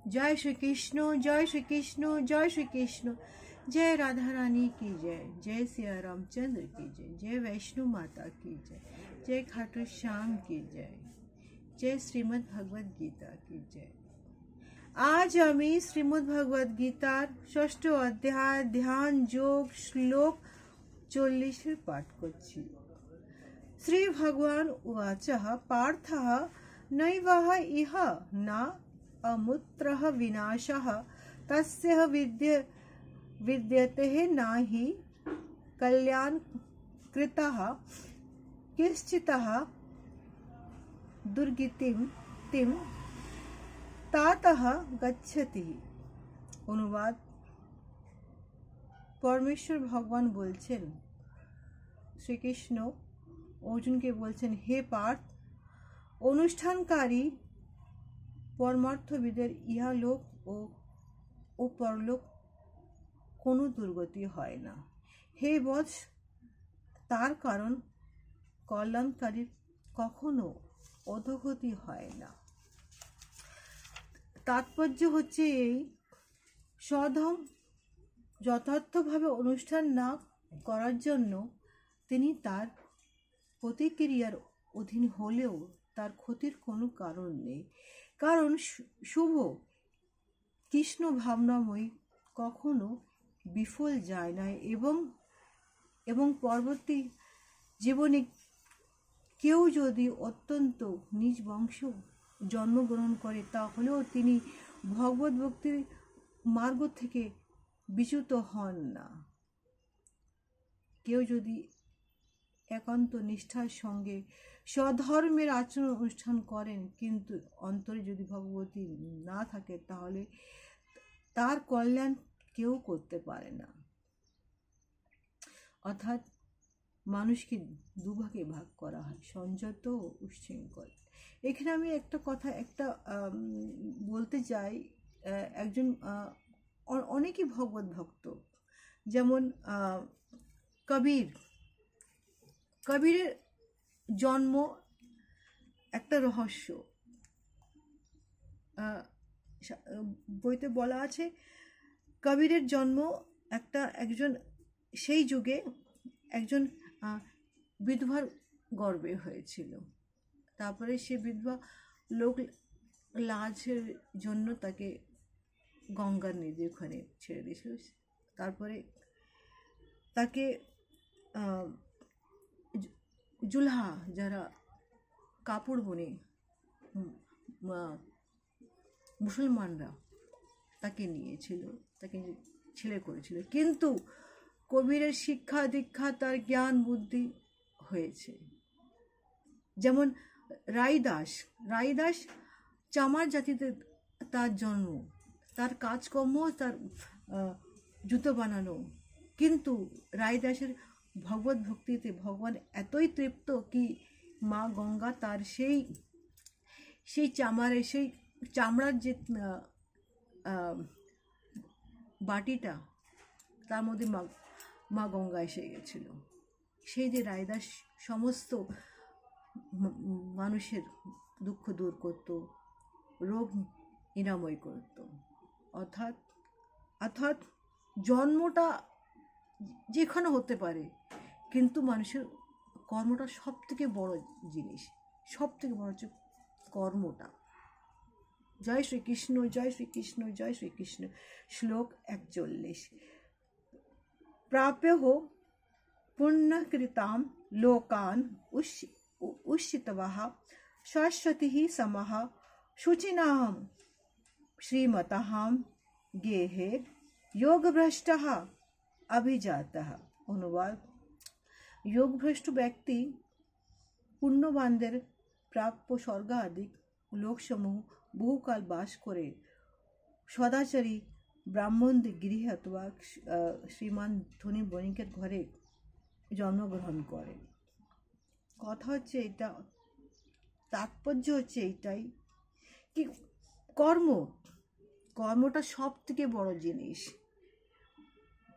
जय श्री कृष्ण, जय श्री कृष्ण, जय श्री कृष्ण। जय राधा रानी की जय, जय सिया रामचंद्र की जय, जय वैष्णो माता की जय, जय खाटू श्याम की जय, जय श्रीमद् भगवद गीता की जय। आज आमी श्रीमद् भगवद गीतार षष्ठ अध्याय ध्यान योग श्लोक 40 पाठ करछि। श्री भगवान उवाचः पार्थः नैवः इह न अमुत्रः विनाशः तस्य विद्यते नहि कल्याण कृतः किश्चितः दुर्गतिं तातः गच्छति। অনুবাদ, পরমেশ্বর ভগবান বলছেন, শ্রীকৃষ্ণ অর্জুনকে বলছেন, হে পার্থ, অনুষ্ঠানকারী পরমার্থবিদের ইহলোক ও পরলোক কোনো দুর্গতি হয় না। হে বৎস, তার কারণ কল্যাণকারীর কখনো অধোগতি হয় না। তাৎপর্য হচ্ছে এই, সধম যথার্থভাবে অনুষ্ঠান না করার জন্য তিনি তার প্রতিক্রিয়ার অধীন হলেও তার ক্ষতির কোনো কারণ নেই। কারণ শুভ কৃষ্ণ ভাবনাময়ী কখনো বিফল যায় না এবং পরবর্তী জীবনে কেউ যদি অত্যন্ত নিজ বংশ জন্মগ্রহণ করে তাহলেও তিনি ভগবত ভক্তির মার্গ থেকে বিচ্যুত হন না। কেউ যদি একান্ত নিষ্ঠার সঙ্গে স্বধর্মের আচরণ অনুষ্ঠান করেন কিন্তু অন্তরে যদি ভগবতী না থাকে তাহলে তার কল্যাণ কেউ করতে পারে না। অর্থাৎ মানুষকে দুভাগে ভাগ করা হয়, সংযত ও উচ্ছৃঙ্খল। এখানে আমি একটা কথা বলতে চাই, একজন অনেকই ভগবত ভক্ত, যেমন কবিরের জন্ম একটা রহস্য। বইতে বলা আছে কবিরের জন্ম একজন সেই যুগে একজন বিধবার গর্ভে হয়েছিল। তারপরে সে বিধবা লোক লাজের জন্য তাকে গঙ্গার নদীর ওখানে ছেড়ে দিয়েছিল। তারপরে তাকে জুলহা, যারা কাপড় বোনে মুসলমানরা, তাকে নিয়েছিল, তাকে ছেলে করেছিল। কিন্তু কবিরের শিক্ষা দীক্ষা, তার জ্ঞান বুদ্ধি হয়েছে। যেমন রাইদাস চামার জাতিতে তার জন্ম, তার কাজকর্ম, তার জুতো বানানো। কিন্তু রাইদাসের ভগবত ভক্তিতে ভগবান এতই তৃপ্ত কি মা গঙ্গা তার সেই চামড়ার যে বাটিটা, তার মধ্যে মা গঙ্গা এসে গেছিল। সেই যে রাইদাস সমস্ত মানুষের দুঃখ দূর করত, রোগ নিরাময় করত। অর্থাৎ জন্মটা যেখানে হতে পারে, কিন্তু মানুষের কর্মটা সব থেকে বড় জিনিস, সব থেকে বড় হচ্ছে কর্মটা। জয় শ্রীকৃষ্ণ, জয় শ্রীকৃষ্ণ, জয় শ্রীকৃষ্ণ। শ্লোক 41। প্রাপ্য পুণ্যকৃতাম লোকান উষিতবঃ শাশ্বতিঃ সমঃ শুচিনাম শ্রীমতাম গেহে যোগভ্রষ্টঃ অভিজাতঃ। অনুবাদ, যোগভ্রষ্ট ব্যক্তি পুণ্যবানদের প্রাপ্য স্বর্গাদিক লোকসমূহ বহুকাল বাস করে সদাচারী ব্রাহ্মণদের গৃহে অথবা শ্রীমান ধনী বণিকের ঘরে জন্মগ্রহণ করে। কথা হচ্ছে এটা, তাৎপর্য হচ্ছে এইটাই কি কর্মটা সব থেকে বড় জিনিস।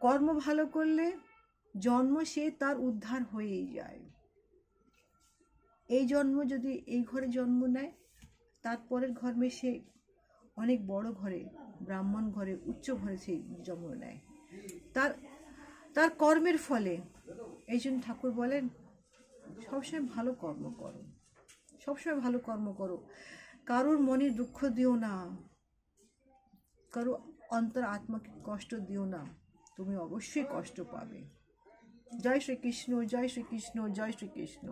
কর্ম ভালো করলে জন্ম সে তার উদ্ধার হয়েই যায়। এই জন্ম যদি এই ঘরে জন্ম নেয়, তারপরের ঘরে সে অনেক বড় ঘরে, ব্রাহ্মণ ঘরে, উচ্চ ঘরে সেই জন্ম নেয় তার তার কর্মের ফলে। এই জন্য ঠাকুর বলেন সবসময় ভালো কর্ম করো, সবসময় ভালো কর্ম করো, কারোর মনে দুঃখ দিও না, কারো অন্তর আত্মাকে কষ্ট দিও না, তুমি অবশ্যই কষ্ট পাবে। জয় শ্রীকৃষ্ণ, জয় শ্রীকৃষ্ণ, জয় শ্রীকৃষ্ণ।